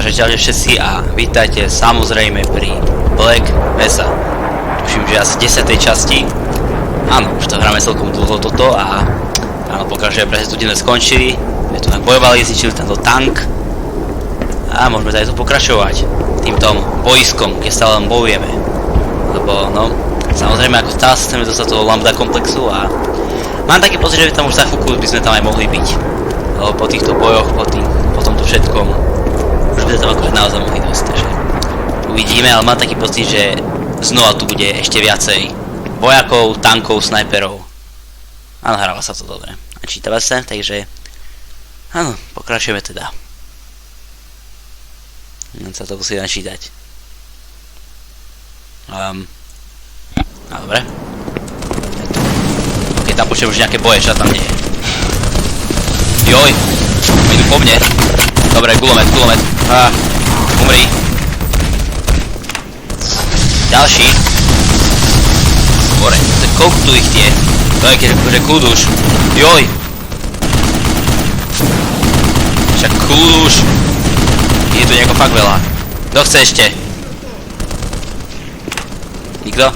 Takže ďalej všetci a vítajte samozrejme pri Black Mesa. Tuším, že asi 10. časti. Áno, už to hráme celkom dlho toto a áno, pokračujeme, presne tu sme skončili. My tu tak bojovali, zničili tento tank. A môžeme tady tu pokračovať týmto boiskom, kde stále len bojujeme. Lebo no, samozrejme ako stále sa chceme dostať toho Lambda komplexu a mám taký pocit, že tam už za chvíľku by sme tam aj mohli byť. Lebo po týchto bojoch, po tomto všetkom už by tam akože naozaj mohli dosť, takže uvidíme, ale mám taký pocit, že znova tu bude ešte viacej vojakov, tankov, snajperov. Áno, hráva sa to dobre. A čítava sa, takže áno, pokračujeme teda. Len sa to musí načítať. No dobre. Ok, tam počujem už nejaké boje, čo tam nie je. Joj, idú po mne. Dobre, gulomet. Umri. Ďalší. Bore, koľko tu ich je? To je keďže kľud už. Joj. Však kľud už. Je tu nejako fakt veľa. Kto chce ešte? Nikto?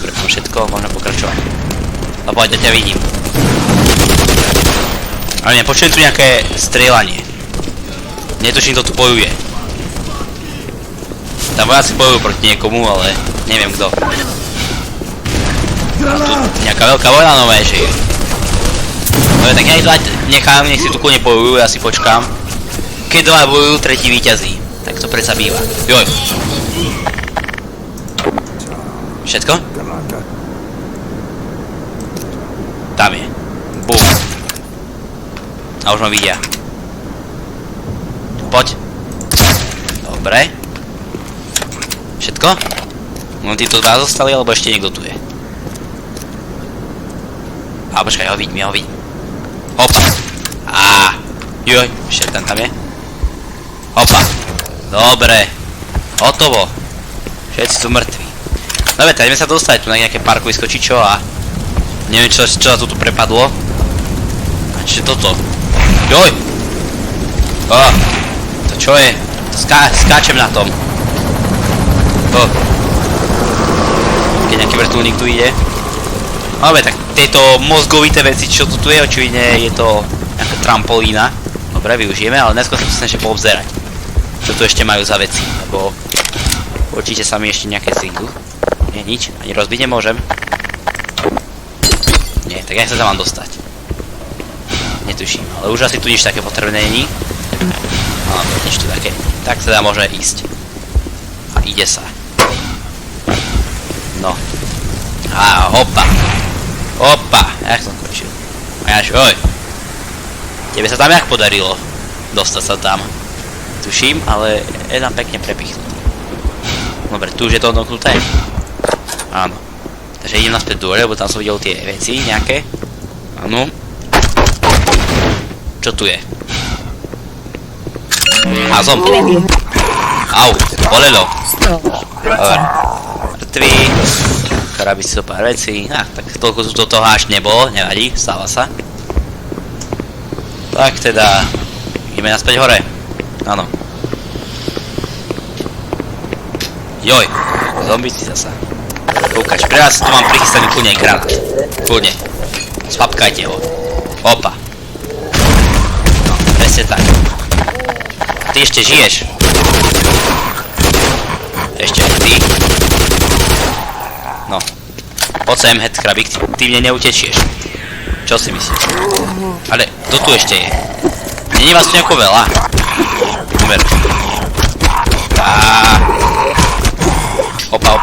Dobre, mám všetko, môžeme pokračovať. No poď, ja ťa vidím. Ale nepočujem tu nejaké strieľanie. Netuším, kto tu bojuje. Tam vojaci bojujú proti niekomu, ale neviem kto. A tu nejaká veľká vojna nové, že je. Dobre, tak ja ich tu aj nechám, nech si tu kľudne bojujú, ja si počkám. Keď dva bojujú, tretí víťazí. Tak to predsa býva. Joj. Všetko? Tam je. Bum. A už ma vidia. Poď. Dobre. Všetko? No títo dva zostali, alebo ešte niekto tu je? A počkaj, ja ho vidím. Hopa. Joj, ešte ten tam je. Hopa. Dobre. Hotovo. Všetci sú mŕtvi. Dobre, tak ideme sa dostať tu na nejaké parkovisko či čo a neviem čo sa tu prepadlo. A čiže toto. Joj. To čo je? Skáčem na tom. Keď nejaký vrtuľník tu ide. Dobre, tak tieto mozgovité veci, čo tu je, očividne je to nejaká trampolína. Dobre, využijeme, ale dneska sa chcem ešte poobzerať. Čo tu ešte majú za veci, lebo určite sa mi ešte nejaké zídu. Nie, nič, ani rozbiť nemôžem. Nie, tak ja sa tam mám dostať. Netuším, ale už asi tu nič také potrebné není. No, nič tu také. Tak teda môže ísť. A ide sa. No. Hopa. Jak som končil. Oj. Tebe sa tam jak podarilo dostať sa tam? Tuším, ale je tam pekne prepichnutý. Dobre, tu už je to odnoknuté. Áno. Takže idem naspäť dole, lebo tam som videl tie veci nejaké. Áno. Čo tu je? Zomb. Au, bolelo. Dobre. Mŕtvý. Karabí si so pár vecí. Tak toľko tu toho až nebolo, nevadí, stáva sa. Tak teda, ideme naspäť hore. Áno. Joj, zombici zasa. Ukáž, pre vás tu mám prichystaný kľudne granát. Kľudne. Spapkajte ho. Opa. No, presne tak. Ty ešte žiješ. Ešte aj ty. No. Poď sem, headkrabík, ty mne neutečieš. Čo si myslíš? Ale, kto tu ešte je? Není vás tu nejako veľa? Umer. Opa.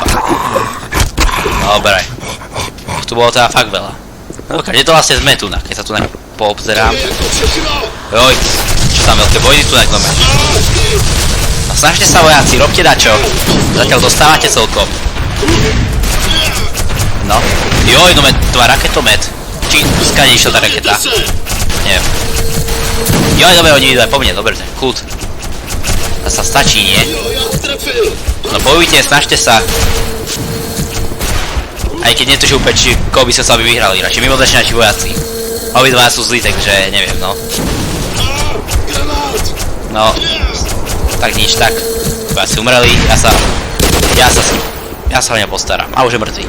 Dobre. Tu bolo teda fakt veľa. No kde to vlastne sme tu, keď sa tu poobzerám. Joj, čo tam veľké vojny tu naknome. No snažte sa vojaci, robte dačo. Zatiaľ dostávate celkom. No. Joj, no to má raketomet. Či skade išla tá raketa? Neviem. Joj, dobre, oni idú aj po mne, dobre, kľud. To sa stačí, nie? No bojujte, snažte sa. Aj keď netuším úplne, či koho by sa s vami vyhrali, radšej mimozečne naši vojaci. Obidva sú zlí, takže neviem, no. No. Tak nič, tak. Asi umreli, ja sa o ňa postaram. A už je mŕtvy.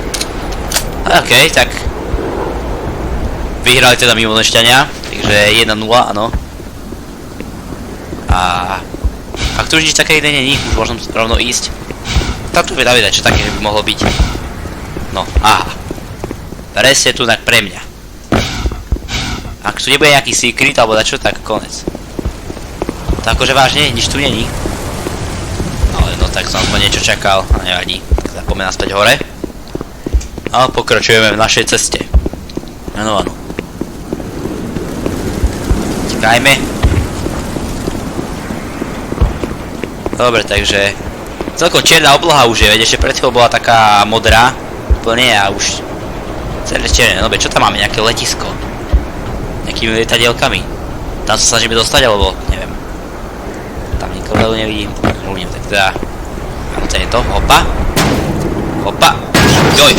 OK, tak. Vyhrali teda mimozemšťania, takže 1-0, áno. A ak tu už nič také iné není, už môžem rovno ísť. Tam tu vie Davida, čo také by mohlo byť. No, aha. Presne tu tak pre mňa. Ak tu nebude nejaký secret alebo dačo, tak konec. To akože vážne, nič tu není. Ale no tak som aspoň niečo čakal, a nevadí. Tak poďme naspäť hore. A pokračujeme v našej ceste. Áno, áno. Čakajme. Dobre, takže celkom čierna obloha už je, veď ešte pred chvíľou bola taká modrá. Úplne a už celé čierne. Dobre, čo tam máme? Nejaké letisko. Nejakými lietadielkami. Tam sa snažíme dostať, alebo neviem. Tam nikoho nevidím. Uvidím, tak teda. Áno, to je to. Hopa. Hopa. Joj.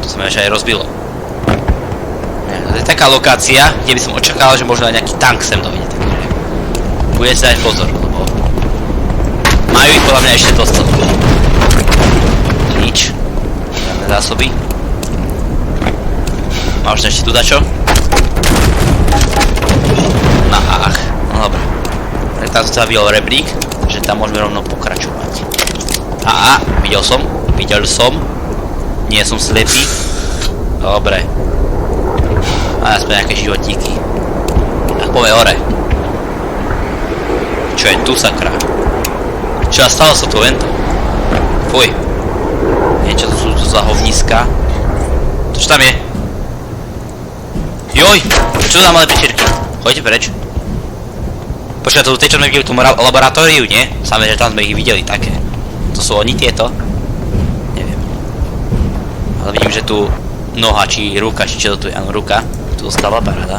To sa mi ešte aj rozbilo. To je taká lokácia, kde by som očakával, že možno aj nejaký tank sem dojde. Takže bude si dať pozor, lebo majú ich podľa mňa ešte dosť celkom. Nič. Žiadne zásoby. Možno ešte tu dačo? No ach, no dobré. Tak tam sa videl rebrík, takže tam môžeme rovno pokračovať. Videl som. Nie som slepý. Dobre. A aspoň nejaké životíky. Tak poďme hore. Čo je tu sakra? Čo a stalo sa tu vento? Fuj. Niečo to sú tu za hovniska. To čo tam je? Joj! Čo za malé pičirky? Choďte preč. Počkaj, to tie, čo sme videli v tom laboratóriu, nie? Samé, že tam sme ich videli také. To sú oni tieto? Neviem. Ale vidím, že tu noha, či ruka, či čo to tu je? Áno, ruka. Tu zostala paráda.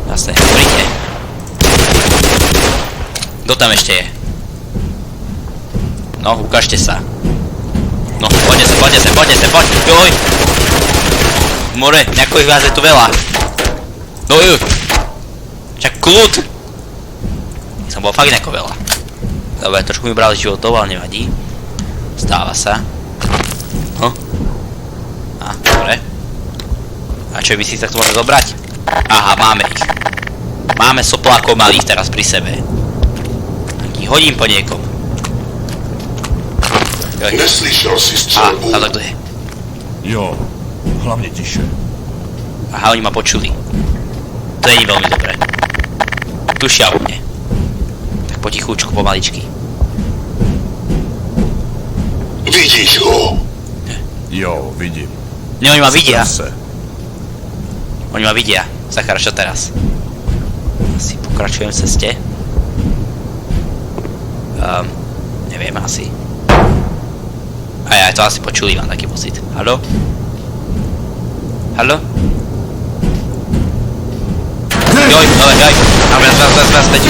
Jasne, príďte. Kto tam ešte je? No, ukážte sa. No, poďte sa. Joj! More, nejako ich vás je tu veľa. No ju. Čak kľud. Som bol fakt nejako veľa. Dobre, trošku mi brali životov, ale nevadí. Stáva sa. No. Dobre. A čo by si tak to môže zobrať? Aha, máme ich. Máme soplákov malých teraz pri sebe. Tak ich hodím po niekom. Neslyšel si střelbu? Ale kto je? Jo, hlavně tiše. Aha, oni ma počuli. To nie je veľmi dobré. Tušia o mne. Tak potichúčku, pomaličky. Vidíš ho? Jo, vidím. Ne, oni ma vidia. Se. Oni ma vidia. Zachar, čo teraz? Asi pokračujem v ceste. Neviem, asi. Aj to asi počuli, mám taký pocit. Haló? Haló? Joj, joj. Dobre, späť.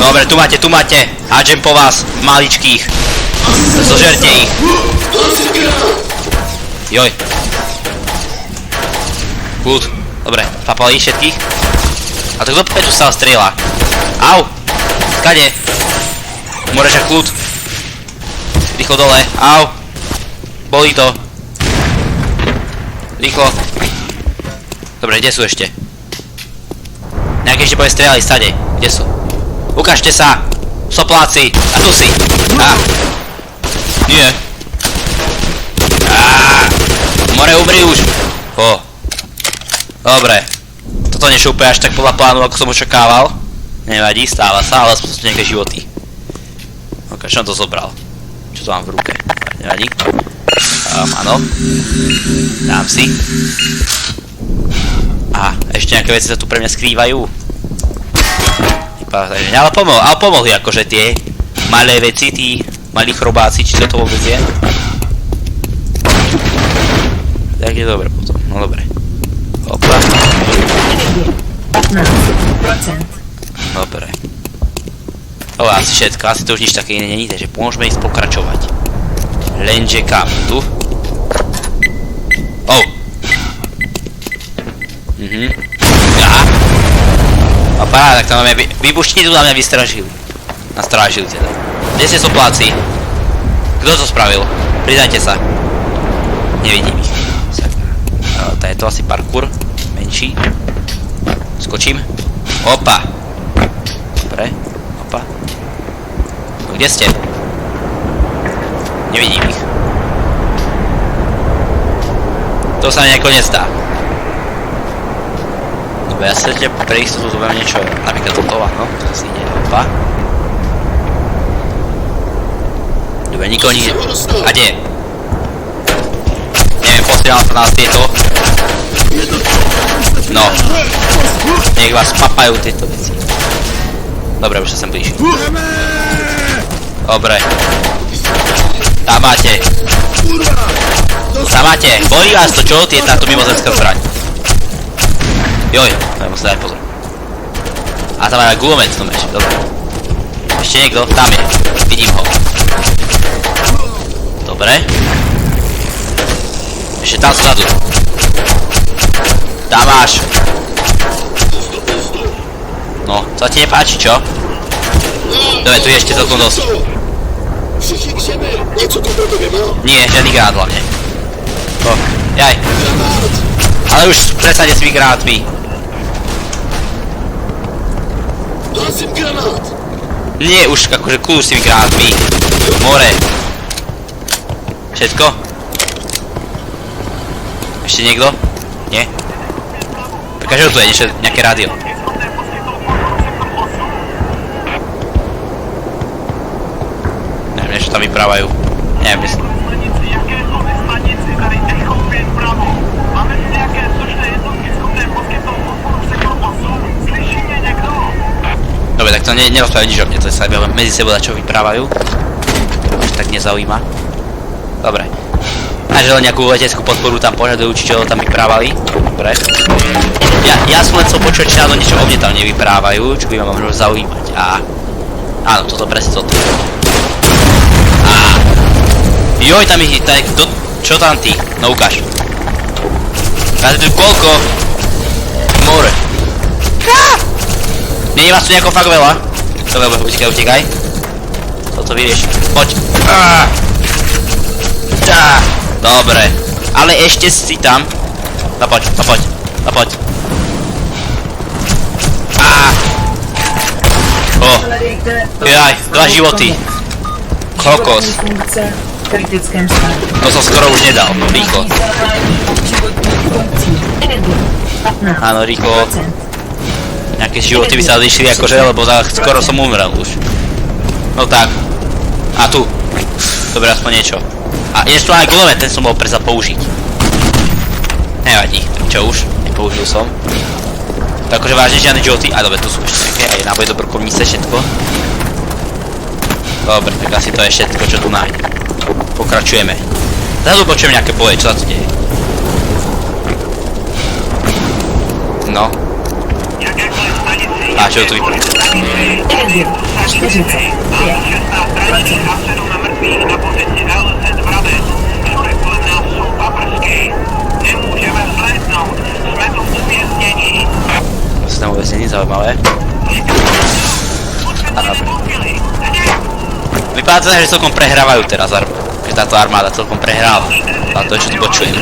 Dobre, tu máte. Hádžem po vás, maličkých. Zožerte ich. Joj. Kľud. Dobre, papali všetkých. A to kto tu stále strieľa? Au! Skade? Moreža kľud. Rýchlo dole. Au! Bolí to. Rýchlo. Dobre, kde sú ešte? Nejaké ešte bude strieľali stade. Kde sú? Ukážte sa! Sopláci! A tu si! Nie. More, umri už! Dobre. Toto nešlo úplne až tak podľa plánu, ako som očakával. Nevadí, stáva sa, ale sú nejaké životy. Ok, čo som to zobral? Čo to mám v ruke? Nevadí. Áno. Dám si. A ešte nejaké veci sa tu pre mňa skrývajú. Ale pomohli akože tie malé veci, tí malí chrobáci, či to vôbec je. Tak je dobre potom, no dobre. Opa. Dobre. To je asi všetko, asi to už nič také iné není, takže môžeme ísť pokračovať. Lenže kam? Tu? A paráda, tak tam máme vypuštení, tu na mňa vystražili. Nastrážili teda. Kde ste sopláci? Kto to spravil? Priznajte sa. Nevidím ich. To je to asi parkour. Menší. Skočím. Opa. Dobre. Opa. No kde ste? Nevidím ich. To sa mi nejako nezdá. Dobre, ja sa pre istotu zoberiem niečo, napríklad toto, no, to asi ide. Opa. Dobre, nikoho nikde. A kde je? Neviem, postrieľam sa nás tieto. No. Nech vás papajú tieto veci. Dobre, už sa sem blíži. Dobre. Tam máte. Tam máte. Bolí vás to čo? Je táto mimozemská zbraň. Joj, to musím dať pozor. A tam má gulomet to meč, dobre. Ešte niekto? Tam je. Vidím ho. Dobre. Ešte tam vzadu. Tam máš. No, to ti nepáči, čo? Dobre, tu je ešte celkom dosť. Všichni k zemi, něco konkrétně má. Nie, žiadny gránát hlavne. O, jaj. Ale už prestane s gránátmi. Házím granát. Nie, už akože kľúč s tými gránátmi. More. Všetko? Ešte niekto? Nie? Prekáže, tu je nejaké rádio. Neviem, niečo tam vyprávajú. Neviem, myslím. Dobre, tak to nerozprávajú nič o mne, to sa medzi sebou dačo vyprávajú. To už tak nezaujíma. Dobre. A že len nejakú leteckú podporu tam požadujú, či čo tam vyprávali. Dobre. Ja som len chcel počuť, či náhodou niečo o mne tam nevyprávajú, čo by ma možno zaujímať. A áno, toto presne toto. Joj, tam ich, čo tam ty? No ukáž. Máte tu koľko? More. Nie je vás tu nejako fakt veľa? Dobre, utekaj. Toto vyrieš. Poď. Dobre. Ale ešte si tam. No poď. Jaj, 2 životy. Kokos. To som skoro už nedal, rýchlo. Áno, rýchlo. Nejaké životy by sa odišli akože, lebo skoro som umrel už. No tak. A tu. Dobre, aspoň niečo. A je tu aj gulomet, ten som bol predsa použiť. Nevadí, tak čo už? Nepoužil som. Takže vážne žiadne životy. A dobre, tu sú ešte nejaké, aj náboje do brokovnice, všetko. Dobre, tak asi to je všetko, čo tu nájdem. Pokračujeme. Zadu počujem nejaké boje, čo sa tu deje? No. A čo tu vypadá? To sa tam uväznení, zaujímavé. Vypadá to, že celkom prehrávajú teraz, že táto armáda celkom prehráva. A to je, čo tu počujem.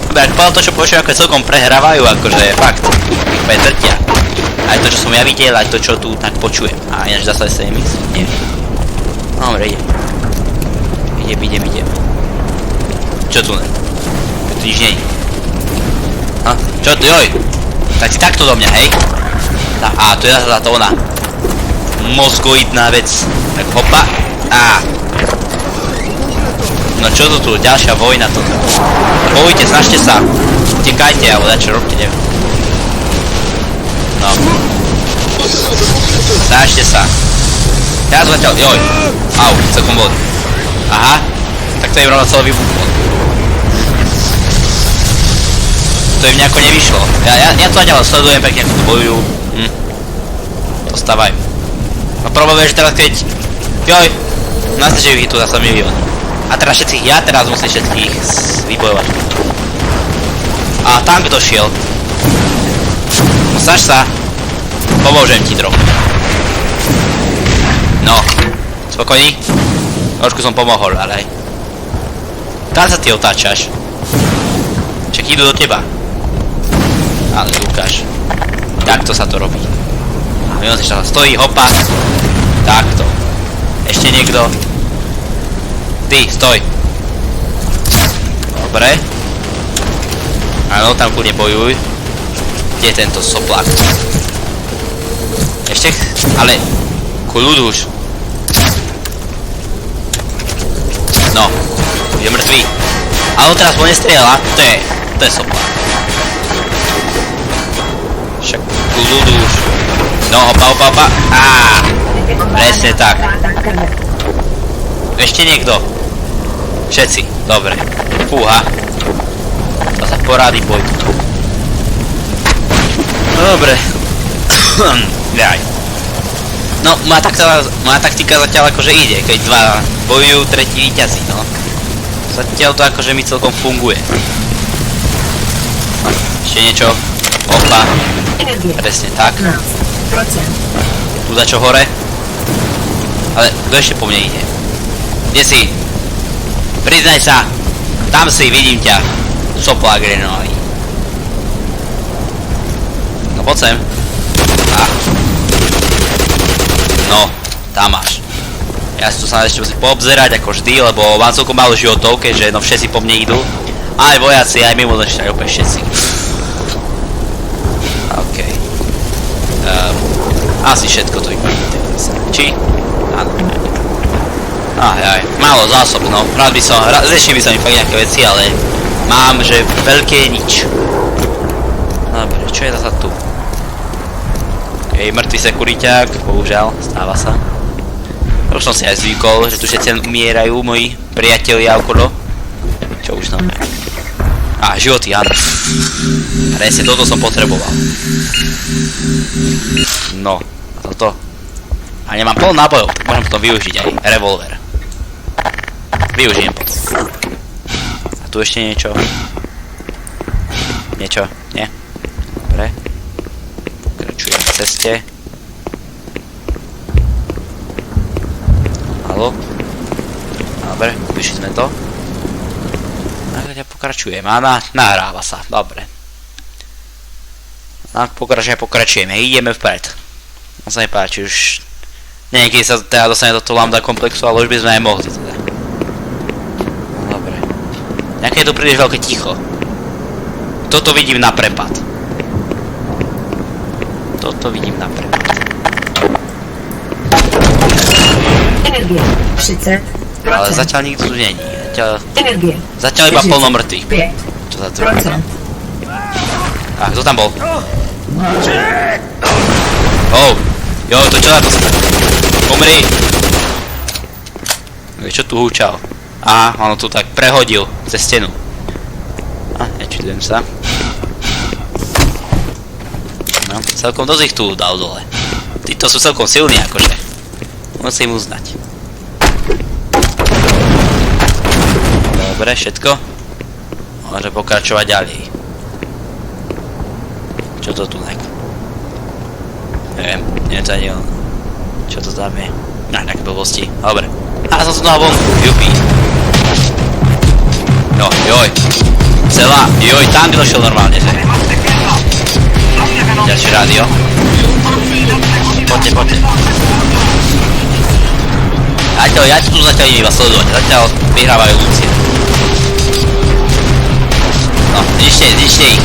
Dobre, ak povedal to, čo počujem, ako celkom prehrávajú, akože fakt. Úplne trtia. Aj to, čo som ja videl, aj to, čo tu tak počujem. A ináč zase sa nemyslím, nie. Dobre, idem. Čo tu ne? Tu nič nie je. Ha? Čo tu, joj? Tak si takto do mňa, hej? Á, to je zase táto ona. Mozgoidná vec. Tak hopa. Á. No čo to tu? Ďalšia vojna toto. Bojujte, snažte sa. Utekajte, alebo dačo robte, neviem. No. Snažte sa. Ja som zatiaľ, joj. Au, celkom bol. Aha. Tak to im rovno celé vybuchlo. To im nejako nevyšlo. Ja to ďalej sledujem, pekne ako to bojujú. To stávajú. No problém je, že teraz keď... Joj! Nastečie ich tu zase milión. A teraz všetkých, ja teraz musím všetkých vybojovať. A tam kto šiel. No snaž sa. Pomôžem ti trochu. No. Spokojný? Trošku som pomohol, ale aj. Kam sa ty otáčaš? Však idú do teba. Ale Lukáš. Takto sa to robí. A on sa stojí, hopa. Takto. Ešte niekto. Ty, stoj. Dobre. Áno, tam kľudne bojuj. Kde je tento soplák? Ešte? Ale... Kľud už. No. Je mŕtvý. Ale on teraz po nestrieľa. To je soplák. Však kľud už. No, opa. Á. Presne tak. Ešte niekto. Všetci. Dobre. Fúha. To sa porádi bojku. Dobre. Jaj. No, moja taktika zatiaľ akože ide. Keď dva bojujú, tretí víťazí, no. Zatiaľ to akože mi celkom funguje. Ešte niečo. Opa. Presne tak. Tu za čo hore. Ale kto ešte po mne ide? Kde si? Priznaj sa! Tam si, vidím ťa. Soplák renový. No poď sem. No, tam máš. Ja si tu sa ešte musím poobzerať ako vždy, lebo mám celkom málo životov, keďže no všetci po mne idú. Aj vojaci, aj mimozoční, aj úplne všetci. OK. Asi všetko to či? Áno. Aj, málo zásob, no. Rád by som, zrešil by som mi fakt nejaké veci, ale mám, že veľké nič. Dobre, čo je zasa tu? Okej, mŕtvý sekuriťák, bohužiaľ, stáva sa. Už som si aj zvykol, že tu všetci umierajú moji priatelia okolo. Čo už no. Životy, áno. Presne, toto som potreboval. No, a toto. A nemám plno nábojov, tak môžem potom využiť aj revolver. Využijem potom. A tu ešte niečo. Niečo? Nie? Dobre. Pokračujem v ceste. Haló? Dobre, vyšli sme to. A ja pokračujem. A nahráva sa. Dobre. A pokračujeme. Ideme vpred. On sa mi páči už... Niekedy sa teda dostane do toho lambda komplexu, ale už by sme aj mohli teda. Dobre. Nejaké je tu príliš veľké ticho. Toto vidím na prepad. Energie 30%. Ale zatiaľ nikto tu není. Zatiaľ iba plno mŕtvych. Čo za to? Kto tam bol? Jo, to čo za to sa? Umri! Čo tu húčal? Aha, ono tu tak prehodil cez stenu. Nečudujem sa. No, celkom dosť ich tu dal dole. Títo sú celkom silní akože. Musím uznať. Dobre, všetko. Môže pokračovať ďalej. Čo to tu nek? Neviem to ani on. Čo to tam je? Nejaké blbosti. Dobre. Som tu na vonku. Jupi. No, joj. Celá. Joj, tam by došiel normálne, že? Ďalšie rádio. Poďte. Ja tu zatiaľ idem iba sledovať. Zatiaľ vyhrávajú Lucie. No, zničte ich.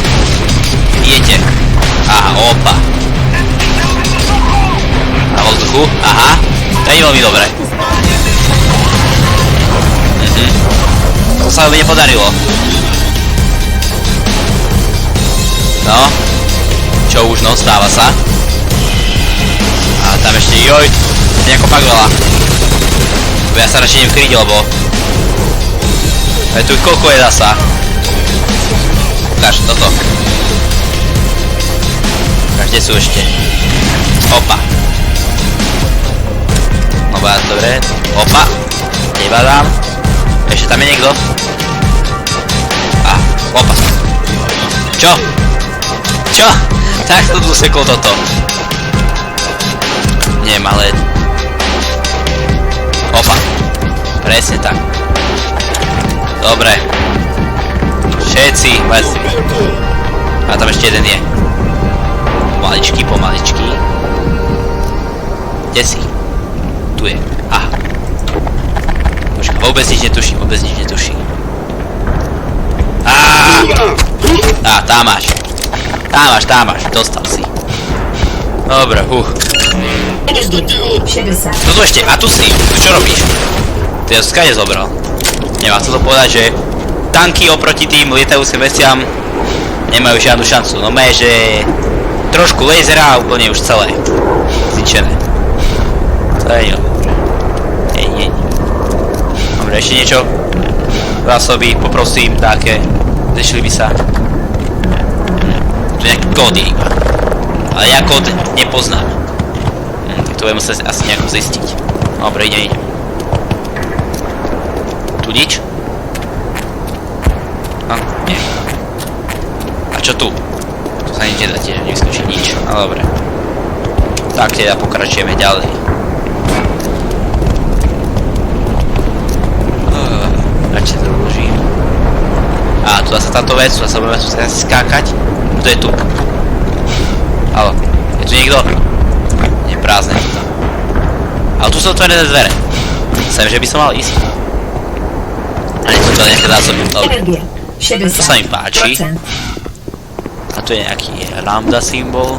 Idete. Opa. Na vzduchu, to je veľmi dobré. To sa mi nepodarilo. No. Čo už, no, stáva sa. A tam ešte, joj, nejako fakt veľa. Ja sa radšej idem kryť, lebo... Tu koľko je zasa. Ukáž, toto. Ukáž, kde sú ešte. Opa. No dobre, opa, nebadám. Ešte tam je niekto? Opa. Čo? Čo? Tak to dosekol toto. Neviem, ale... Opa. Presne tak. Dobre. Všetci. A tam ešte jeden je. Pomaličky. Kde si? Tu je. Aha. Počkaj, vôbec nič netuší. Tam máš. Dostal si. Dobre, Ideš do tela. 60. No tu ešte, a tu si. Tu čo robíš? Ty ja skade zobral. Nemám chcel to povedať, že tanky oproti tým lietajúcim veciam nemajú žiadnu šancu. No že trošku lasera a úplne už celé zničené. To je dobré. Nie. Dobre, ešte niečo? Zásoby, poprosím, také. Zešli by sa. Tu nejaký kód je iba. Ale ja kód nepoznám. To budem musieť asi nejako zistiť. Dobre, idem. Tu nič? No, nie. A čo tu? Tu sa nič nedá tiež, nevyskočí nič. No dobre. Tak teda pokračujeme ďalej. Radšej to uložím. Tu zase táto vec, tu zase budeme asi skákať. Kto je tu? Haló, je tu niekto? Nie, prázdne tu tam. Ale tu sú otvorené dvere. Myslím, že by som mal ísť. A nie sú to nejaké zásoby. Energia. To sa mi páči. 60%. A tu je nejaký lambda symbol.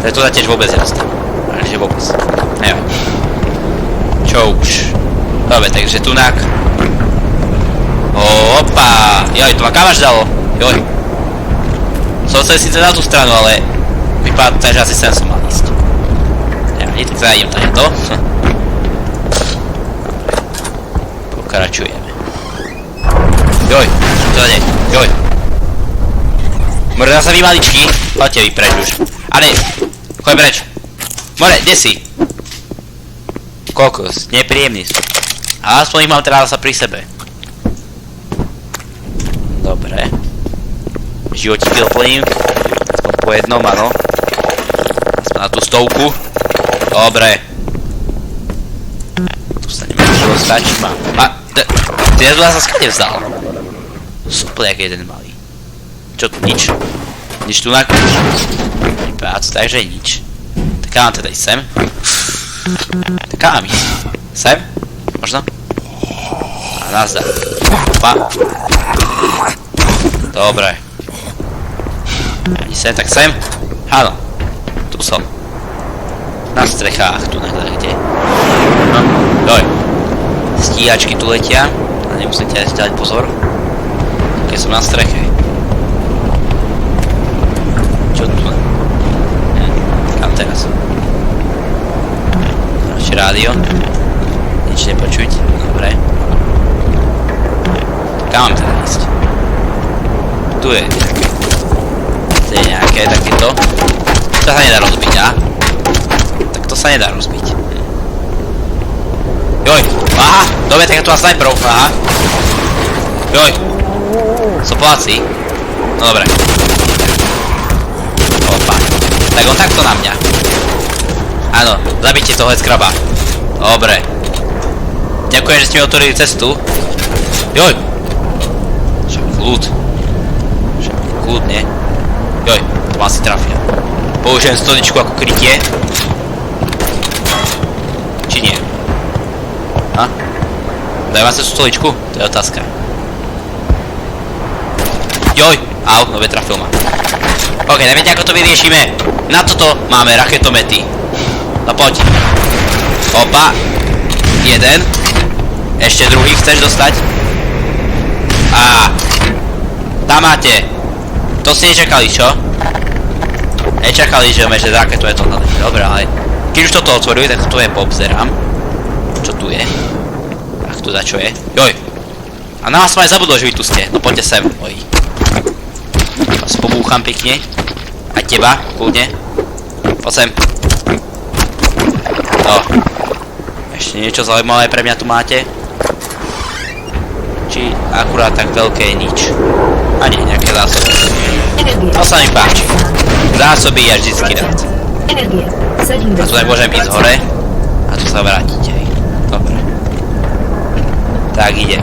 To sa tiež vôbec nerastá. Takže vôbec. Neviem. Čo už? Dobre, takže tunak. Opa! Joj, to ma kam až dalo? Joj. Som chcel síce na tú stranu, ale vypadá to, že asi sem som mal ísť. Neviem, tak sa idem tady to. Pokračujeme. Joj, čo to nie? Joj. More, zase vy maličky. Poďte vy preč už. Ale, choď preč. More, kde si? Kokos, nepríjemný sú. A aspoň ich mám teda zasa pri sebe. Dobre. Životíky doplním. Aspoň po jednom, áno. Aspoň na tú 100. Dobre. Tu sa nemôžem dostať, či mám. Ty ja sa skade vzal. Super, jak jeden malý. Čo tu, nič? Nič tu na prác, takže nič. Tak mám teda ísť sem. Tak mám ísť. Sem? Možno? A nazdar. Opa. Dobre. Ani sem, tak sem? Áno. Tu som. Na strechách, tu nekde kde. No, doj. Stíhačky tu letia. A nemusíte aj dať pozor. Keď som na streche. Čo tu? Kam teraz? Ešte rádio. Nič nepočuť. Dobre. Kam mám teda ísť? Tu je nejaké. To je nejaké takéto. To sa nedá rozbiť, a? Tak to sa nedá rozbiť. Joj! Aha! Dobre, tak ja tu mám snajperov. Aha! Joj! Sopláci. No dobre. Opa. Tak on takto na mňa. Áno, zabite toho skraba. Dobre. Ďakujem, že ste mi otvorili cestu. Joj! Však kľud. Však kľud, nie? Joj, to ma asi trafia. Použijem stoličku ako krytie. Či nie? Ha? Daj vám sa tú stoličku? To je otázka. Joj! Au, no trafil ma. Ok, tak viete ako to vyriešime? Na toto máme raketomety. No poď. Opa. Jeden. Ešte druhý chceš dostať? Tam máte. To ste nečakali, čo? Nečakali, že máme, že raketometom naletí. Dobre, ale keď už toto otvorili, tak to je poobzerám. Čo tu je? Ach, tu za čo je? Joj. A na vás som aj zabudol, že vy tu ste. No poďte sem, moji. Vás pobúcham pekne. A teba, kľudne. Poď sem. No. Ešte niečo zaujímavé pre mňa tu máte? Či akurát tak veľké nič? A nie, nejaké zásoby. Energie. To sa mi páči. Zásoby ja vždycky rád. Energie. A tu 70%. môžem ísť hore. A tu sa vrátiť, hej. Dobre. Tak ide.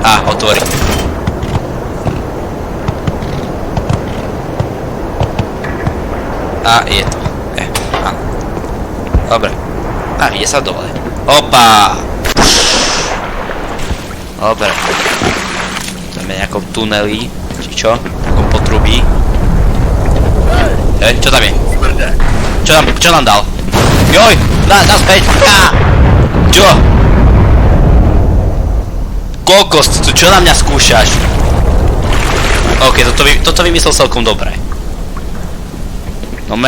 A, otvorí. A je to. Áno. Dobre. A ide sa dole. Opa! Dobre. Sme v nejakom tuneli. Či čo? V nejakom potrubí. Čo tam je? Čo nám dal? Joj! Naspäť! Čo? Kokos, čo na mňa skúšaš? OK, toto vymyslel celkom dobre. No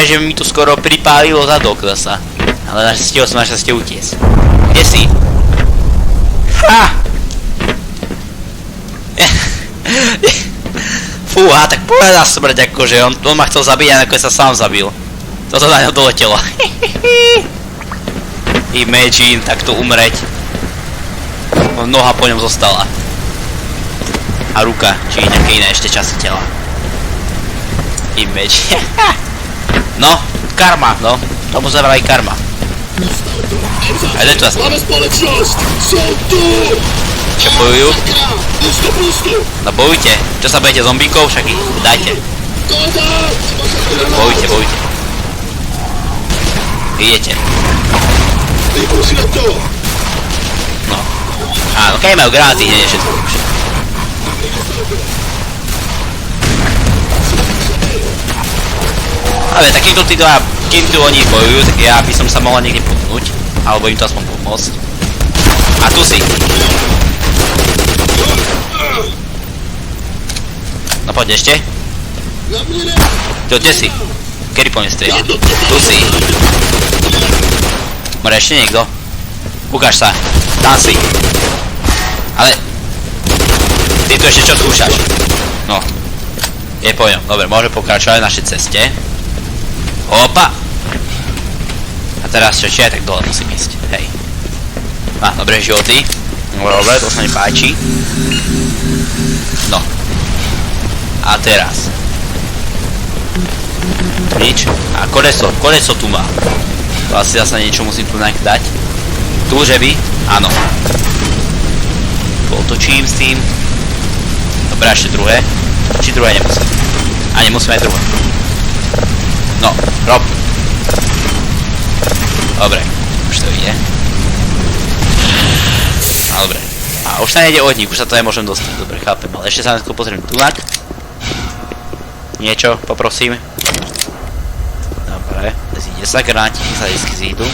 že mi tu skoro pripálilo zadok zasa. Ale stihol som našťastie utiesť. Kde si? Ha! Fúha, tak povedal smrť akože, on ma chcel zabiť a nakoniec sa sám zabil. Toto na ňo doletelo. Imagine, takto umreť. Noha po ňom zostala. A ruka, či nejaké iné ešte časti tela. Imagine. No, karma, no. Tomu sa vraví karma. A je to asi. Máme společnosť! Sú tu! Čo bojujú? Pustu! No bojujte. Čo sa bojete zombíkov? Však ich dajte. Kontakt! Bojujte. Idete. Vypol si na to! No. Áno, keď majú granáty, hneď je všetko lepšie. Ale tak kým tu oni bojujú, tak ja by som sa mohol niekde putnúť. Alebo im to aspoň pomôcť. A tu si. No poď ešte. Na mne! To kde si? Kedy po mne strieľa? Tu si. More ešte niekto? Ukáž sa. Tam si. Ale... Ty tu ešte čo skúšaš? No. Je po ňom. Dobre, môže pokračovať v našej ceste. Opa! A teraz čo, či aj tak dole musím ísť. Hej. Má dobré životy. Dobre, to sa mi páči. No. A teraz. Nič. A koleso tu má. To asi zase niečo musím tu dať. Tu, že by? Áno. Otočím s tým. Dobre, ešte druhé. Či druhé nemusím. A nemusím aj druhé. No, rob. Dobre, už to ide. A dobre. A už sa nejde od nich, už sa to aj môžem dostať. Dobre, chápem, ale ešte sa najskôr pozriem tunak. Niečo, poprosím. Dobre, zíde sa, granátiky sa vždycky zídu.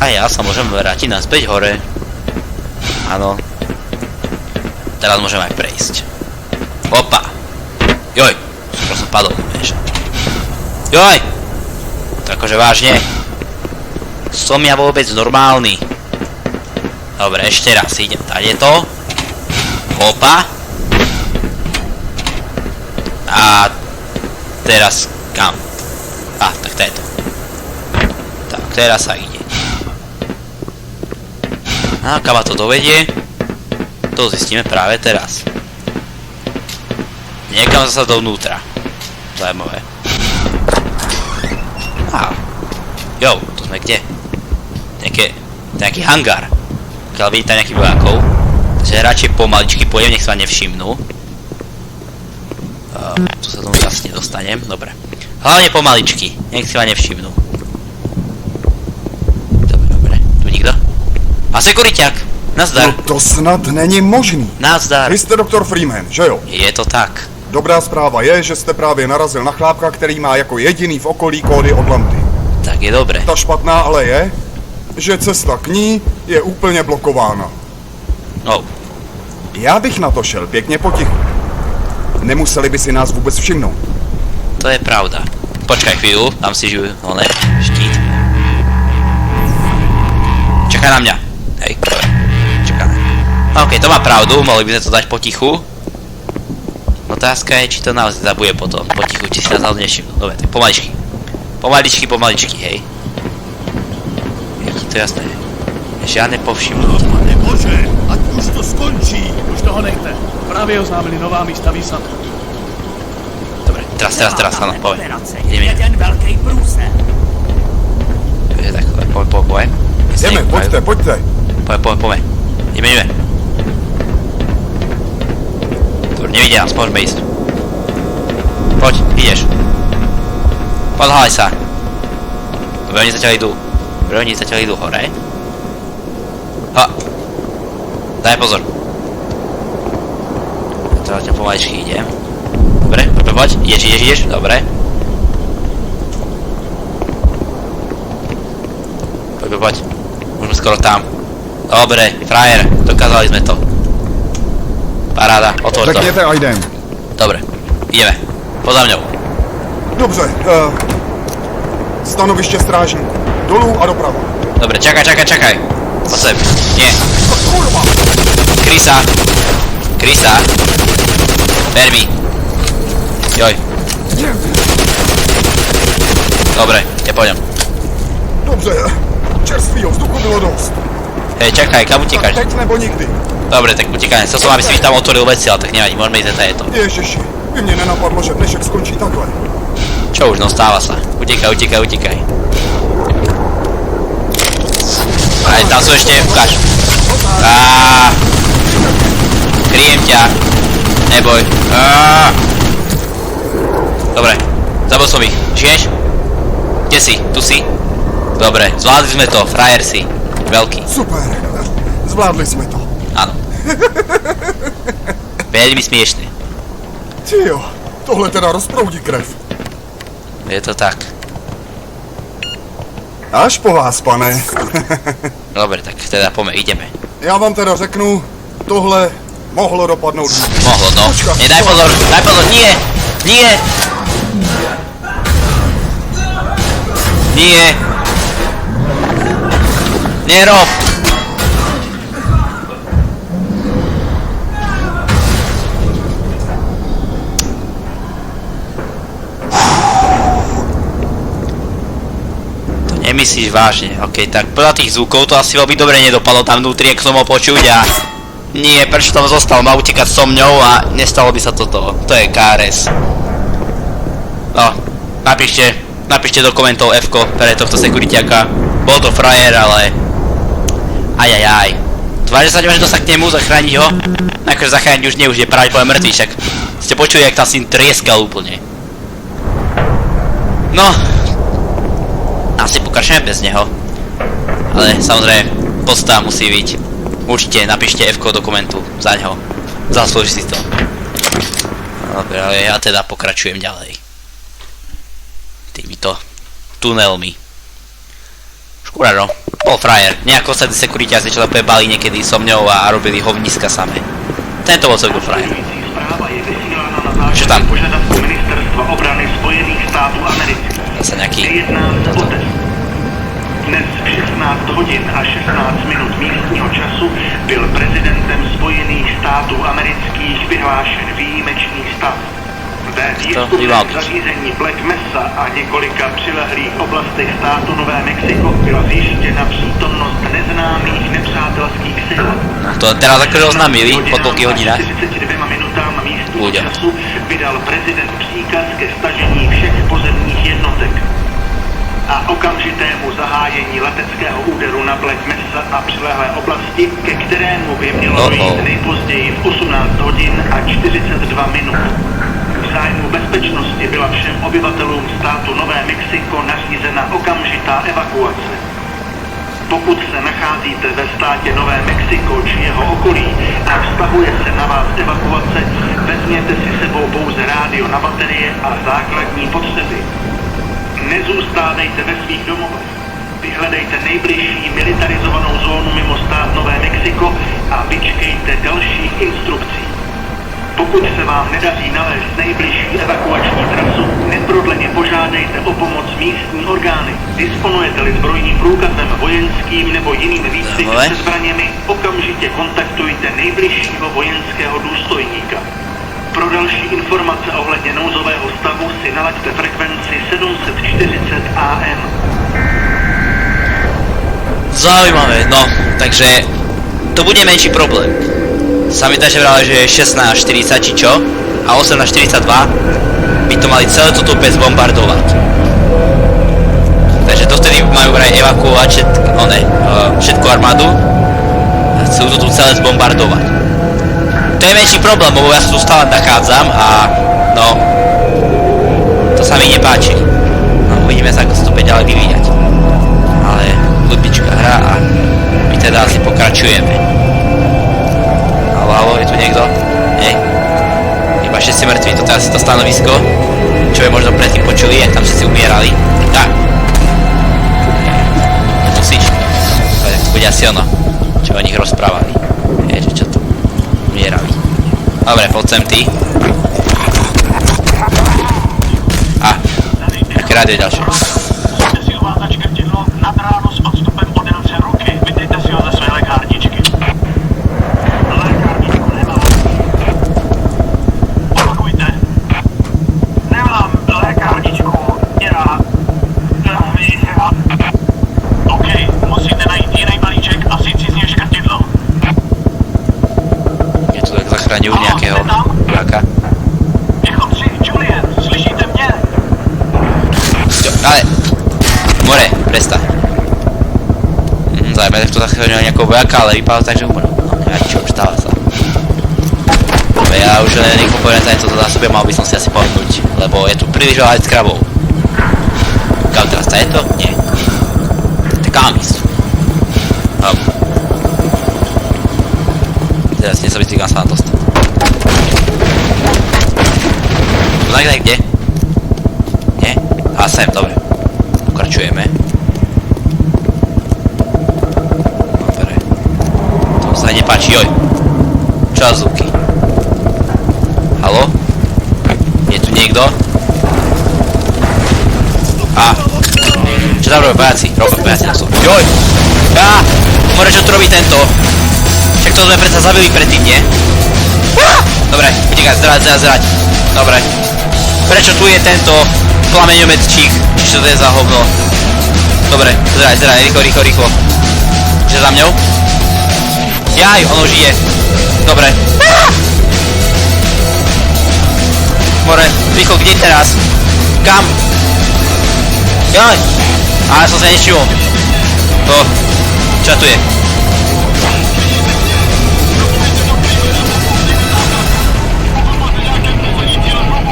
A ja sa môžem vrátiť naspäť hore. Áno. Teraz môžem aj prejsť. Opa. Joj, skoro som padol, vieš. Joj! To akože vážne. Som ja vôbec normálny. Dobre, ešte raz idem tadeto. Opa. A teraz kam? A, tak to je to. Tak, teraz sa ide. A kam ma to dovedie? To zistíme práve teraz. Niekam zasa dovnútra. Zajímavé. Á. Jo, tu sme kde? Nejaký hangár. Keď vidíte tam nejakých vojakov. Takže radšej pomaličky pôjdem, nech sa nevšimnú. Tu sa tomu zase nedostanem, dobre. Hlavne pomaličky, nech si ma nevšimnú. Dobre, tu nikto? A sekuriťák, nazdar. No to snad není možný. Nazdar. Vy jste doktor Freeman, že jo? Je to tak. Dobrá zpráva je, že jste právě narazil na chlápka, který má jako jediný v okolí kódy od Lanty. Tak je dobre. Ta špatná ale je, že cesta k ní je úplně blokována. No, Já bych na to šel pěkně potichu. Nemuseli by si nás vůbec všimnout. to je pravda. Počkaj chvíľu, dám si štít. Čakaj na mňa. Hej, dobre. Čakáme. OK, to má pravdu, mohli by sme to dať potichu. Otázka je, či to naozaj zabude potom potichu, či si nás naozaj nevšimnú. Dobre, tak pomaličky. Pomaličky, hej. to je jasné. Žiadne povšimnutie. Pane Bože, ať už to skončí. Už toho nechte. Právě oznámili nová místa výsadu. Dobre, teraz, áno, poď. Ideme. Jeden velký průser. Takže takhle, poď. Jdeme, pojďte. Poďme. Ideme. Dobre, nevidia nás, môžeme ísť. Poď, ideš. Podhľaj sa. Dobre, oni zatiaľ idú hore. Ha. Daj pozor. Teraz ťa pomaličky idem. Dobre, poď. Ideš. Dobre. Poď. Môžeme skoro tam. Dobre, frajer. Dokázali sme to. Paráda, otvor to. Řekněte a jdem. Dobre, ideme. Poza mňou. Dobře, stanoviště strážníků. Dolů a doprava. Dobre, čakaj. Poď sem. Nie. Kurva! Krisa. Ver mi. Joj. Dobre, ja pôjdem. Dobře, čerstvýho vzduchu bylo dost. Hej, čakaj, kam utíkaš? Tak teď nebo nikdy. Dobre, tak utíkaj. Chcel som, aby si mi tam otvoril veci, ale tak nevadí, môžeme ísť, je to. Ježiši, by mě nenapadlo, že dnešek skončí takhle. Čo už, no stáva sa. Utíkaj. Aj, tam sú ešte, ukáž. Kryjem ťa. Neboj. Dobre, zabil som ich. Žiješ? Kde si? Tu si? Dobre, zvládli sme to, frajer si. Veľký. Super, zvládli jsme to. Áno. Veľmi smiešne. Tyjo, tohle teda rozproudí krev. Je to tak. Až po vás, pane. Dobre, tak teda ideme. Já vám teda řeknu, tohle mohlo dopadnout. Mohlo, no. Počkat. Nie, daj pozor, nie! Nie! Nerob! To nemyslíš vážne, okej, tak podľa tých zvukov to asi veľmi dobre nedopadlo tam vnútri, ak som ho počuť a... Nie, prečo tam zostal, má utekať so mňou a nestalo by sa toto, to je KRS. No, napíšte do komentov F-ko pre tohto sekuritiaka. Bol to frajer, ale... Ajajaj. Tváže sa nemáš dostať k nemu, zachrániť ho? Akože zachrániť už nie, už je pravdepodobne mŕtvý, však ste počuli, jak tam s ním trieskal úplne. No. Asi pokračujeme bez neho. Ale samozrejme, podstava musí byť. Určite napíšte F-ko do komentu za neho. Zaslúži si to. Dobre, ale ja teda pokračujem ďalej. Týmito tunelmi. Škúra, no. Bol frajer. Nejako ostatní sekuriťáci, čo lepé bali niekedy so mňou a robili hovniska samé. Tento bol celkom frajer. Čo tam? Požadavku Ministerstva obrany Spojených států amerických. Zase nejaký... Dnes v 16 hodin a 16 minut místního času byl prezidentem Spojených států amerických vyhlášen výjimečný stav. Ve výzkumném zařízení Black Mesa a několika přilehlých oblastech státu Nové Mexiko byla zjištěna přítomnost neznámých nepřátelských sil. To teraz akože oznámili po toľkých hodinách. 42 minutám místního času vydal prezident příkaz ke stažení všech pozemních jednotek a okamžitému zahájení leteckého úderu na Black Mesa a přilehlé oblasti, ke kterému by mělo dojít nejpozději v 18 hodin a 42 minut. V zájmu bezpečnosti byla všem obyvatelům státu Nové Mexiko nařízena okamžitá evakuace. Pokud se nacházíte ve státě Nové Mexiko či jeho okolí a vztahuje se na vás evakuace, vezměte si sebou pouze rádio na baterie a základní potřeby. Nezůstávejte ve svých domovech. Vyhledejte nejbližší militarizovanou zónu mimo stát Nové Mexiko a vyčkejte dalších instrukcí. Pokud se vám nedaří nalézt nejbližší evakuační trasu, neprodleně požádejte o pomoc místní orgány. Disponujete-li zbrojním průkazem vojenským nebo jiným výcvikem se zbraněmi, okamžitě kontaktujte nejbližšího vojenského důstojníka. Pro další informace ohledně nouzového stavu si nalaďte frekvenci 740 AM. Zaujímavé, no, takže to bude menší problém. Sa mi takže vrali, že je 16:40 či čo, a 18:42 by to mali celé toto opäť zbombardovať. Takže dovtedy majú vraj evakuovať všetku armádu a chcú to tu celé zbombardovať. To je menší problém, lebo ja sa tu stále nachádzam a no, to sa mi nepáči. No, uvidíme sa, ako sa to bude ďalej vyvíjať. Ale ľudbička hra a my teda asi pokračujeme. Halo, je tu niekto? Nie? Iba všetci mŕtvi, toto je asi to stanovisko, čo je možno predtým počuli, jak tam všetci umierali. Tak. Musíš. Tak to bude asi ono, čo o nich rozprávali. Čo tu umierali. Dobre, poď sem ty. A, také rádio je ďalšie. Musíte si uvázat škrtidlo nad ráno s odstupem o délce ruky. Vytejte si ho ze své lékárničky. Lékárničku nemám. Opakujte. Nemám lékárničku. OK, musíte najít jiný balíček a vzít si z něj škrtidlo. Je tu tak zachraňujú nejakého vojáka. Echo 3, Julian, slyšíte mě? Ale, more, prestaň. Zajímavé, tak to zachraňujú nejakého vojaka, ale vypadalo tak, že umrel. No, nevadí čo, už stáva sa. Ja už nechom povedať za toto zásobie, mal by som si asi pohnúť, lebo je tu príliš veľa krabov. Kam teraz, je to? Nie. Tak kam ísť? Teraz nesobitý, kam sa nám dostať. Tak, kde? Nie? A sem, dobre. Pokračujeme. Dobre. To sa nepáči, joj. Čo za zvuky? Haló? Je tu niekto? A. Čo tam robia pajaci? Robia pajaci na sobu. Joj! Á! More, čo tu robí tento? Však to sme predsa zabili predtým, nie? Á! Dobre, utekaj, zrať. Dobre. Prečo tu je tento plameňometčík? Čo to je za hovno? Dobre, zraj, rýchlo. Že za mňou? Jaj, ono žije. Dobre. More, rýchlo, kde teraz? Kam? Jaj! Ale som sa nečil. To, čo tu je?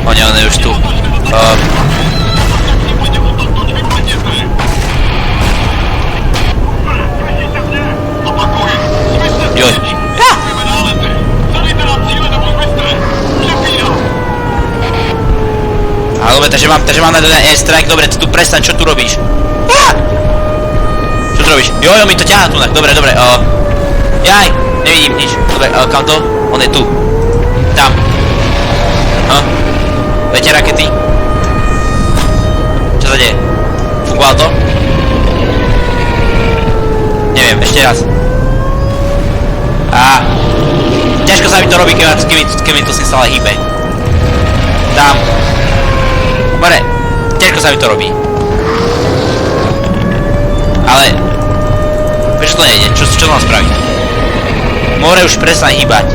On je už tu. Joj. A dobre, takže mám na jeden airstrike, dobre, ty tu prestaň, čo tu robíš? Čo tu robíš? Jojo, mi to ťahá tu, dobre, jaj, nevidím nič, dobre, kam to? On je tu. Tam. Viete rakety? Čo sa deje? Fungovalo to? Neviem, ešte raz. Ťažko sa mi to robí, keď mi to si stále hýbe. Tam. More, ťažko sa mi to robí. Ale... Prečo to nejde? Čo mám spraviť? More, už prestaň hýbať.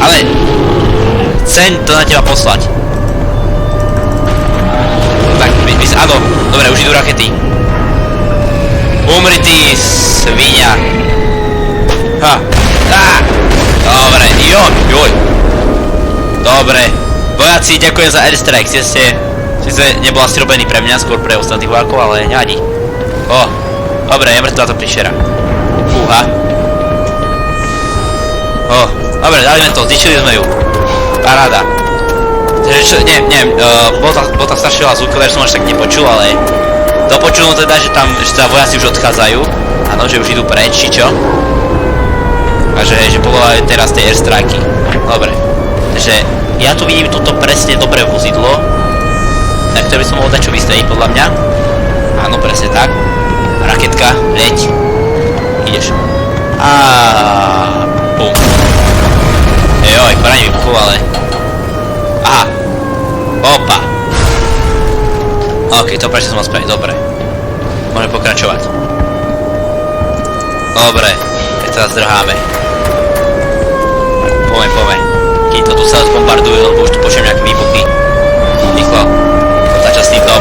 Ale... Chcem to na teba poslať. Tak, áno, dobre, už idú rakety. Umri ty, svinia. Dobre, joj. Dobre, vojaci, ďakujem za airstrike, ste nebol asi robený pre mňa, skôr pre ostatných vojakov, ale nevadí. Dobre, je mŕtva to príšera. Fúha. Dobre, dali sme to, zničili sme ju. Paráda. Neviem, bol tam strašne veľa zvukov, že som až tak nepočul, ale dopočul teda, že sa vojaci už odchádzajú. Áno, že už idú preč, či čo? A že povolávajú teraz tie airstrajky. Dobre. Takže ja tu vidím toto presne dobré vozidlo, na ktoré by som mohol dať čo vystreliť podľa mňa. Áno, presne tak. Raketka, leď. Ideš. Bum. Joj, poraň vybuchol, ale... Aha. Opa. Ok, to prečo som mal spraviť, dobre. Môžeme pokračovať. Dobre, keď sa zdrháme. Poďme. Keď to tu sa zbombardujú, lebo už tu počujem nejaké výbuchy. Rýchlo. Začal s týmto.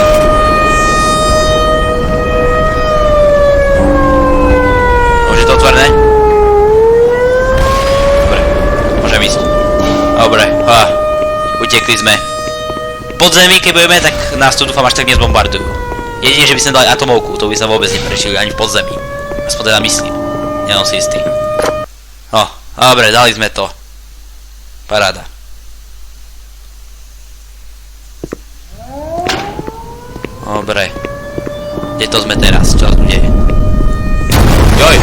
Už je to otvorené? Dobre, môžem ísť. Dobre, utekli sme. Podzemí, keď budeme, tak nás tu dúfam až tak nezbombardujú. Jedine, že by sme dali atomovku, to by sa vôbec neprešili ani v podzemí. Aspoň teda myslím. Nenom si istý. Dobre, dali sme to. Paráda. Dobre. Kde to sme teraz? Čo tu deje? Joj!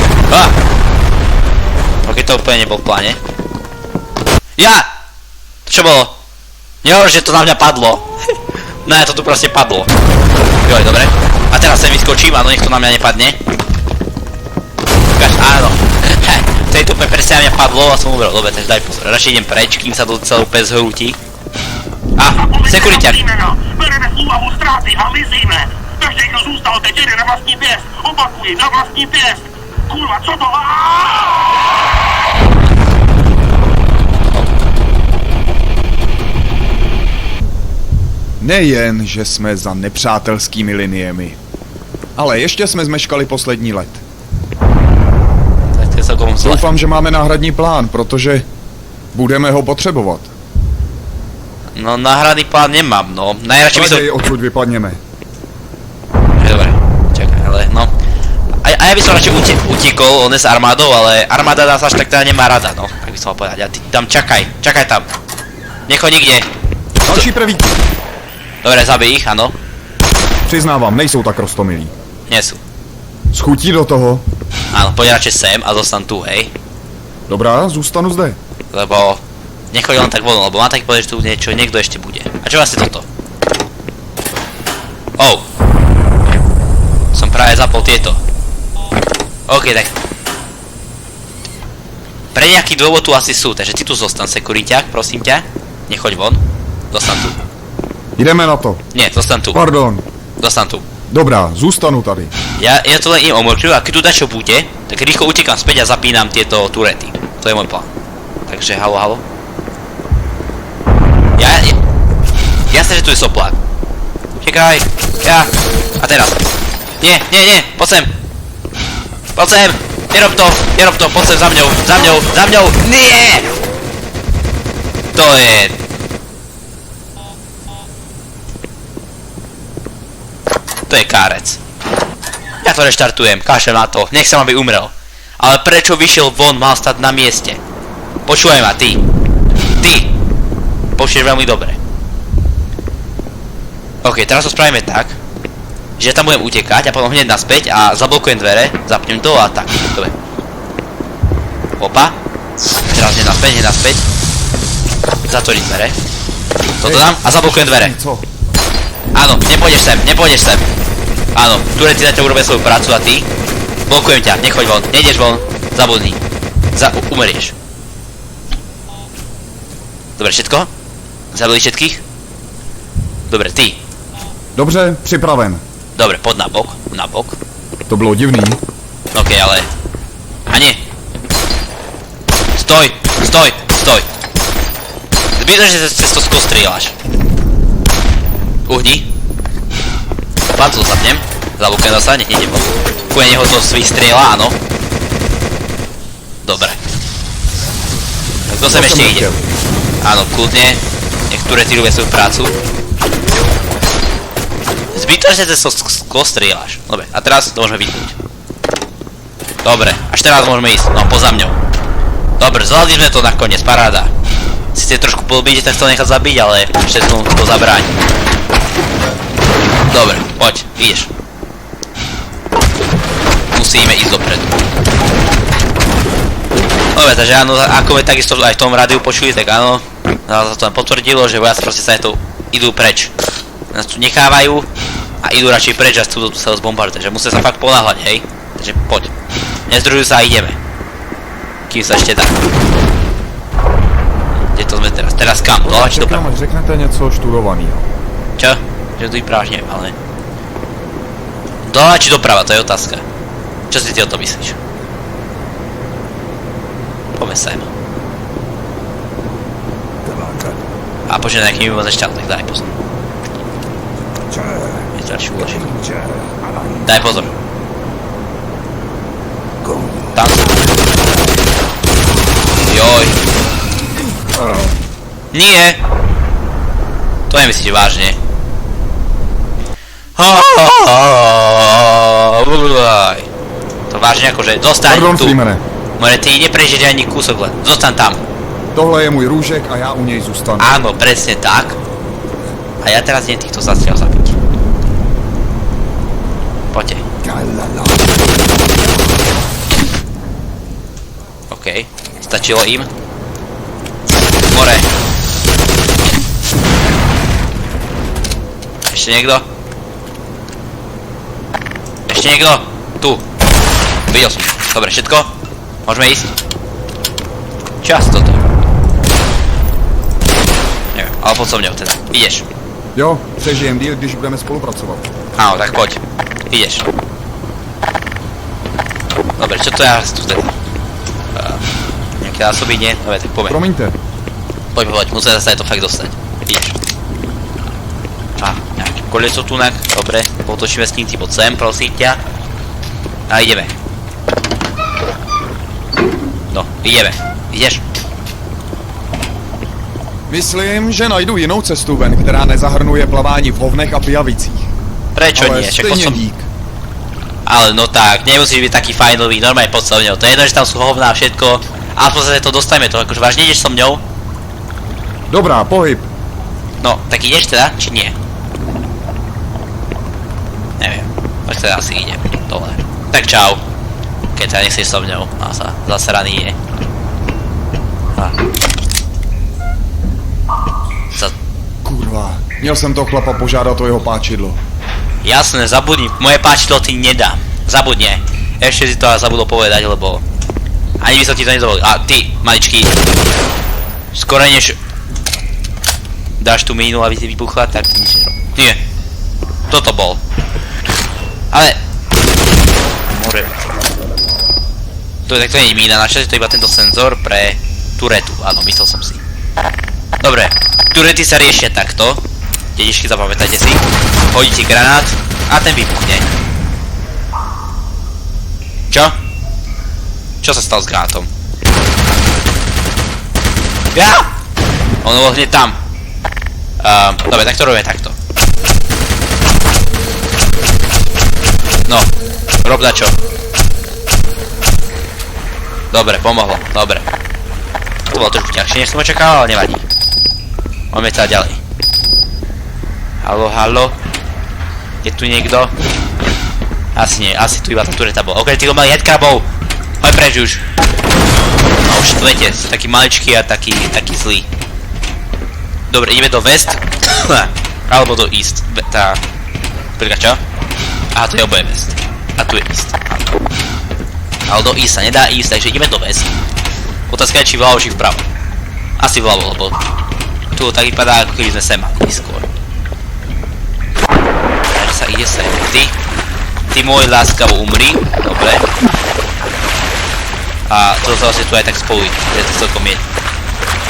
Ok, to úplne nebol v pláne. Čo bolo? Nehovor, že to na mňa padlo. Ne, to tu proste padlo. Joj, dobre. A teraz sem vyskočím, áno, nech to na mňa nepadne. Ukáž, áno. V tejto presne na mňa padlo a som umrel. Dobre, takže daj pozor. Radšej idem preč, kým sa to celú pes zhrúti. Sekuriťák. Bereme v úvahu ztráty a mizíme. Každý, kto zůstal teď, jede na vlastní pěst. Opakuji, na vlastní pěst. Kurva, co to? Nejen, že jsme za nepřátelskými liniemi, ale ještě jsme zmeškali poslední let. Tak to je celkom zle. Doufám, že máme náhradní plán, protože budeme ho potřebovat. No, náhradný plán nemám, no. Najradšej by som... Raději odsud vypadněme. Dobre, čakaj, ale no. A ja by som radšej utíkol, on je s armádou, ale armáda nás až tak teda nemá rada, no. Tak by som mal povedať. A ty tam čakaj tam. Nechoď nikde. Další prevíky. Dobre, zabij ich, áno. Přiznávám, nejsou tak roztomilí. Nie sú. Schutí do toho. Áno, poď radšej sem a zostan tu, hej. Dobrá, zůstanu zde. Lebo nechoď len tak von, lebo mám tak povedať, že tu niečo, niekto ešte bude. A čo vlastne toto? Som práve zapol tieto. OK, tak. Pre nejaký dôvod tu asi sú, takže ty tu zostan, sekuriťák, prosím ťa. Nechoď von. Zostan tu. Jdeme na to. Nie, zostan tu. Pardon. Zostan tu. Dobrá, zůstanu tady. Ja to len im omlčujem a keď tu dačo bude, tak rýchlo utekám späť a zapínam tieto turety. To je môj plán. Takže halo. Jasné, že tu je soplák. Čekaj. A teraz. Nie, poď sem. Nerob to, poď sem za mňou. Nie! To je... To je kárec. Ja to reštartujem, kašlem na to, nechcem, aby umrel. Ale prečo vyšiel von, mal stať na mieste? Počúvaj ma, ty. Počuješ veľmi dobre. OK, teraz to spravíme tak, že tam budem utekať a potom hneď naspäť a zablokujem dvere, zapnem to a tak. Dobre. Opa. Teraz hneď naspäť. Zatvoriť dvere. Toto dám a zablokujem dvere. Áno, nepôjdeš sem. Áno, turety zatiaľ urobia svoju prácu a ty? Blokujem ťa, nechoď von, nejdeš von, zabudni. Umerieš. Dobre, všetko? Zabili všetkých? Dobre, ty. Dobře, připraven. Dobre, poď na bok. To bylo divný. OK, ale... A nie. Stoj. Zbytočne, že cez to skostrieľaš. Uhni. Opa, to zapnem. Zablokujem zasa, nech nejde von. Kúne neho to vystrieľa, áno. Dobre. Tak to sem ešte ide. Áno, kľudne. Nech turety robia svoju prácu. Zbytočne cez to skostrieľaš. Dobre, a teraz to môžeme vypnúť. Dobre, až teraz môžeme ísť. No, poza mňou. Dobre, zvládli sme to nakoniec, paráda. Sice trošku blbý, že sa chcel nechať zabiť, ale ešte som to zabrániť. Dobre, poď, ideš. Musíme ísť dopredu. Dobre, takže áno, ako sme takisto aj v tom rádiu počuli, tak áno, sa to tam potvrdilo, že vojaci proste sa to idú preč. Nás tu nechávajú a idú radšej preč a chcú tu sa zbombardovať, takže musia sa fakt ponáhľať, hej. Takže poď. Nezdružuj sa a ideme. Kým sa ešte dá. Kde to sme teraz? Teraz kam? Doľava či doprava? Řeknete něco študovaného. Čo? Že tu vyprávaš, neviem, ale... Doľava či doprava, to je otázka. Čo si ty o to myslíš? Poďme sem. A počuť nejaký mimozem šťal, tak daj pozor. Je to ďalší uložím. Daj pozor. Tam sú. Joj. Nie. To nemyslíte vážne. To vážne akože, zostaň Pardon, tu. Freemane. More, ty neprežiť ani kúsok len. Zostaň tam. Tohle je můj růžek a já u něj zůstanu. Áno, presne tak. A ja teraz idem týchto zastriel zabiť. Poďte. OK. Stačilo im. More. Ešte niekto? Ešte niekto? Tu. Videl som. Dobre, všetko? Môžeme ísť? Čas toto. Neviem, ale poď so mňou teda. Ideš. Jo, přežijem díl, když budeme spolupracovat. Áno, tak poď. Ideš. Dobre, čo to ja tu teda? Nejaké zásoby, nie? Dobre, tak poďme. Promiňte. Poď, musíme sa to fakt dostať. Ideš. Nejaké koleso tunak, dobre, potočíme s ním ty pod sem, prosím ťa. A ideme. No, ideme. Ideš. Myslím, že najdu jinou cestu ven, která nezahrnuje plavání v hovnech a pijavicích. Prečo Ale nie? Však stejně som... dík. Ale no tak, nemusíš byť taký fajnový, normálne poď so mňou. To je jedno, že tam sú hovná a všetko. A v podstate to dostaneme to, akože vážne ideš so mňou? Dobrá, pohyb. No, tak ideš teda, či nie? Neviem, tak teda asi idem dole. Tak čau. Keď teda nechceš so mňou, a sa zasraný je. Kurva, měl jsem toho chlapa požádat o jeho páčidlo. Jasné, zabudni, moje páčidlo ti nedám. Zabudne. Ešte si to zabudol povedať, lebo... Ani by som ti to nedovolil. A ty, maličký. Skoro než... Dáš tú mínu, aby si vybuchla, tak ti nič nerob. Nie. Toto bol. Ale... More... Tak to nie je mína, našťastie to je iba tento senzor pre turetu. Áno, myslel som si. Dobre, turety sa riešia takto. Dedičky, zapamätajte si. Hodíte granát a ten vybuchne. Čo? Čo sa stalo s granátom? Ja! On bol hneď tam. Dobre, tak to robíme takto. No, rob na čo. Dobre, pomohlo, dobre. To bolo trošku ťažšie, než som očakával, ale nevadí. Máme teda ďalej. Haló, haló. Je tu niekto? Asi nie, asi tu iba tá tureta bol. Okrem tých malých headcrabov. Hoď preč už. No už viete, sú taký maličký a taký zlý. Dobre, ideme do west. Alebo do east. Počkaj, čo? Aha, to je oboje west. A tu je east. Ale do east sa nedá east, takže ideme do west. Otázka je, či vľavo, či vpravo. Asi vľavo, lebo tu tak vypadá, ako keby sme sem mali skôr. Takže sa ide sem. Ty môj láskavo umri. Dobre. A to sa vlastne tu aj tak spolu ide. To je to celkom jedno.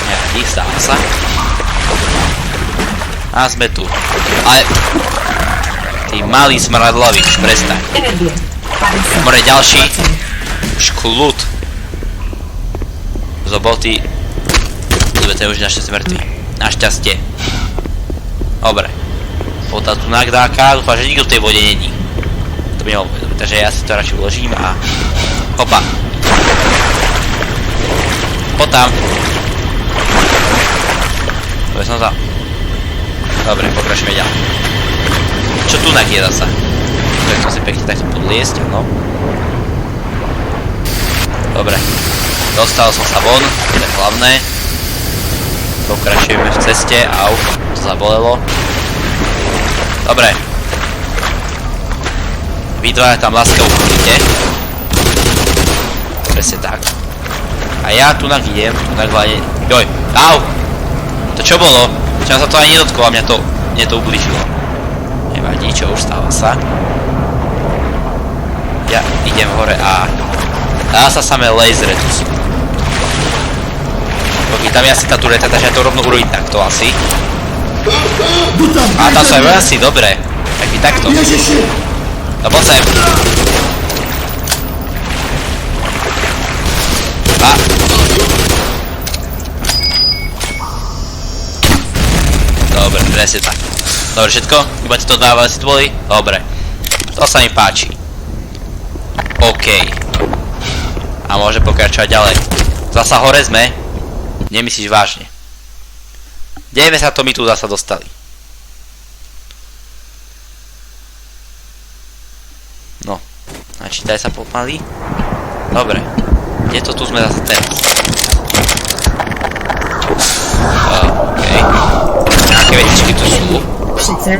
Nevadí, stáva sa. A sme tu. Ale... Ty malý smradlavý, už prestaň. Energie. More ďalší. Už kľud. Zoboty. Dobre, to je už našťastie mŕtvý. Našťastie. Dobre. Poďa tu nakdáka, dúfam, že nikto v tej vode není. To by nemohlo byť, dobre, takže ja si to radšej uložím a... Hopa. Poď tam. Dobre, som tam. Dobre, pokračujeme ďalej. Čo tu je zasa? Tak to si pekne takto podliesť, no. Dobre. Dostal som sa von, to je hlavné. Pokračujeme v ceste, au, to zabolelo. Dobre. Vy dvaja tam láskavo chodíte. Presne tak. A ja tunak idem, tunak hlavne... Joj, au! To čo bolo? Čo sa to aj nedotklo a mne to ublížilo. Nevadí, čo už stáva sa. Ja idem hore a... Dá sa samé lasery tu sú. tam je asi tá tureta, takže ja to rovno urobím takto asi. Jdu tam! A tam sú aj vojaci, dobre. Tak i takto. Ježiši! No poď sem. A. Dobre, presne tak. Dobre, všetko? Iba tieto dva vojaci tu boli? Dobre. To sa mi páči. OK. A môže pokračovať ďalej. Zasa hore sme. Nemyslíš vážne. Kde sa to my tu zasa dostali? No. Načítaj sa pomaly. Dobre. Kde to tu sme zase teraz? OK. Nejaké vetičky tu sú. 30%.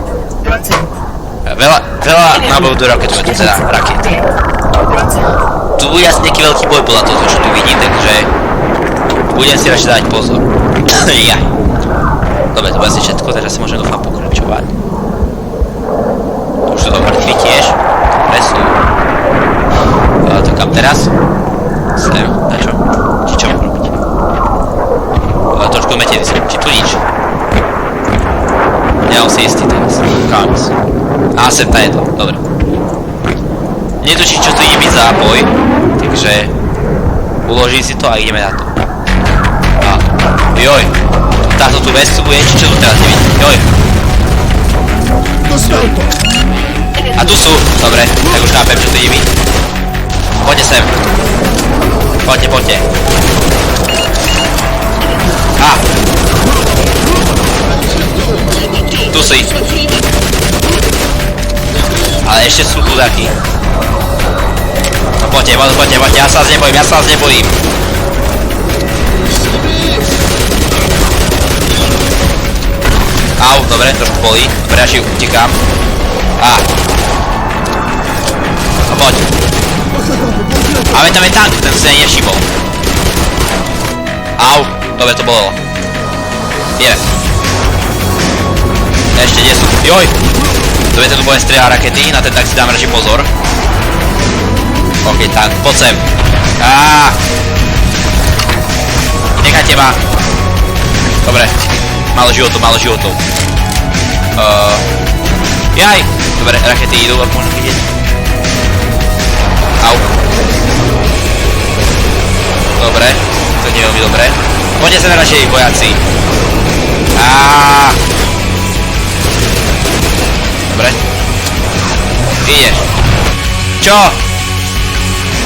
Veľa nábojov do raketu, teda raket. Tu bude asi nejaký veľký boj podľa toho, čo tu vidím, takže budem si radšej dávať pozor. Ja. Dobre, to bude asi všetko, teraz si môžem dúfam pokračovať. Už sú to mŕtvi tiež. Dobre sú. To kam teraz? Sem, na čo? Či čo mám robiť? Trošku metený sem, či tu nič? Nemám si istý teraz. Kámis. A sem tá je to, dobre. Netučím, čo tu ide byť zápoj, takže uložím si to a ideme na to. A, joj, táto tu vescu bude, či čo tu teraz nevidím, joj. Dostal to! A tu sú, dobre, tak už chápem, čo tu ide byť. Poďte sem. Poďte, poďte. A. Tu si. Ale ešte sú chudáky. No poďte, ja sa vás nebojím. Au, dobre, trošku bolí. Dobre, ja si utekám. Á. No poď. Ale tam je tank, ten si ani nevšimol. Au, dobre, to bolelo. Ideme. Ešte nie sú. Joj! Dobre, ten tu bude strieľať rakety, na ten tak si dám radšej pozor. OK, tank, poď sem. Aaaa! Nechajte ma. Dobre, málo životov. Jaj! Dobre, rakety idú, ak môžem vidieť. Au. Dobre, to nie je veľmi dobre. Poďte sem radšej, vojaci. Aaaa! Dobre. Ideš. Čo?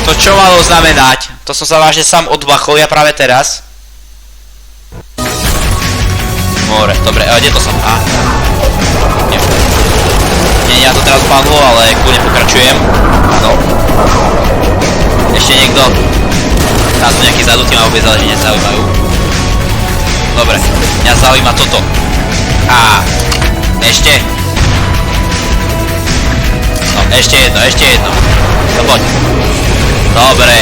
To čo malo znamenať? To som sa vážne sám odbachol, ja práve teraz. More, dobre, ale kde to som? Á. Nie, ja to teraz padlo, ale kľudne pokračujem. Áno. Ešte niekto? Tam sú nejakí zadutí, ma vôbec záleží nezaujímajú. Dobre, mňa zaujíma toto. Á. Ešte. No, ešte jedno. No poď. Dobre.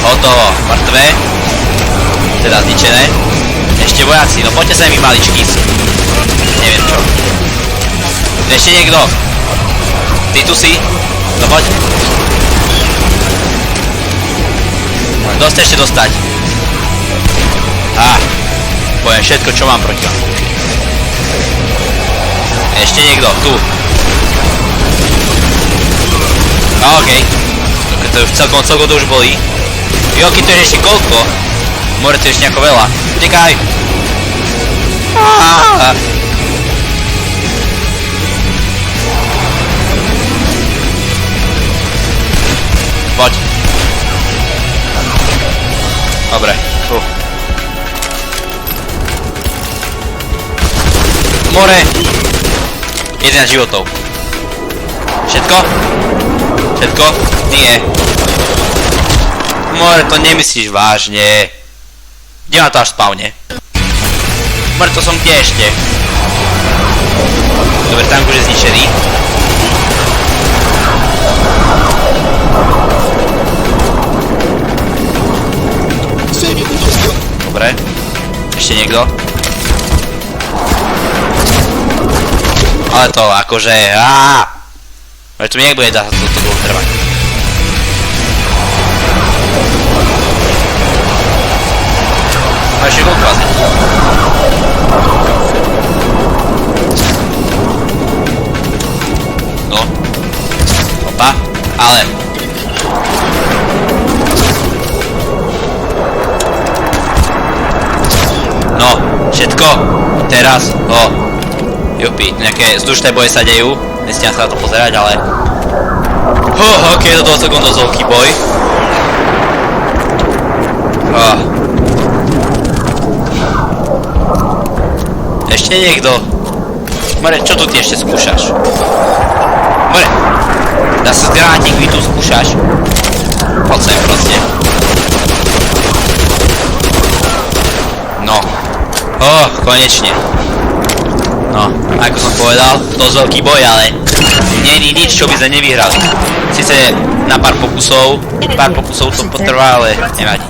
Hotovo. Mŕtve. Teda zničené. Ešte vojaci, no poďte sem, vy maličkí. Neviem čo. Ešte niekto. Ty tu si. No poď. Dosť ešte dostať. Á. Poviem všetko, čo mám proti vám. Ešte niekto, tu. No okej. To už celkom to už bolí. Joky, to je ešte koľko? More, to je ešte nejako veľa. Utekaj! Poď. Dobre. More! 11 životov. Všetko? Všetko? Nie. More, to nemyslíš vážne. Kde ma to až spavne? More, to som kde ešte? Dobre, tank už je zničený. Dobre. Ešte niekto? Ale to akože... Ale to mi nebude dať toto dlho trvať. No ešte koľko vás je? No. Opa. Ale. No. Všetko. Teraz. Jupi. Nejaké vzdušné boje sa dejú. Nestia sa na to pozerať, ale... Ok, to bol celkom dosť veľký boj. Ešte niekto? More, čo tu ty ešte skúšaš? More, dá sa grátik, vy tu skúšaš? Poď sem proste. No. Konečne. No, ako som povedal, dosť veľký boj, ale není nič, čo by sme nevyhrali. Sice na pár pokusov to potrvá, ale nevadí.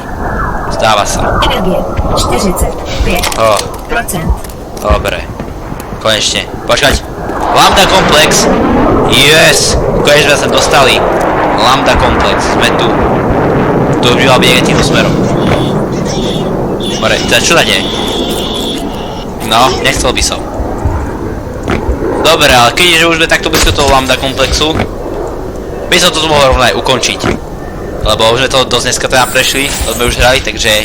Stáva sa. Energie 45%. Dobre. Konečne. Počkať. Lambda komplex. Yes! Konečne sme sa dostali. Lambda komplex. Sme tu. Tu by mal byť niekde týmto smerom. Dobre, teda čo tady je? No, nechcel by som. Dobre, ale keďže už sme takto blízko toho Lambda komplexu, by som to tu mohol rovno aj ukončiť. Lebo už sme to dosť dneska teda prešli, to sme už hrali, takže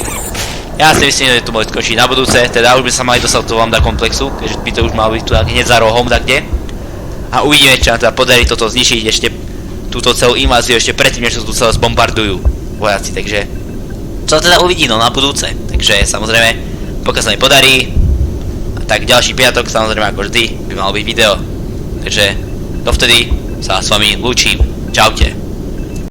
ja si myslím, že to mohli skončiť na budúce, teda už by sa mali dostať do Lambda komplexu, keďže by to už malo byť tu hneď za rohom takde. A uvidíme, či nám teda podarí toto zničiť ešte túto celú inváziu ešte predtým, než sa tu celé zbombardujú vojaci, takže to teda uvidí no na budúce, takže samozrejme, pokiaľ sa mi podarí, tak ďalší piatok, samozrejme ako vždy, by malo byť video. Takže dovtedy sa s vami lúčim. Čaute.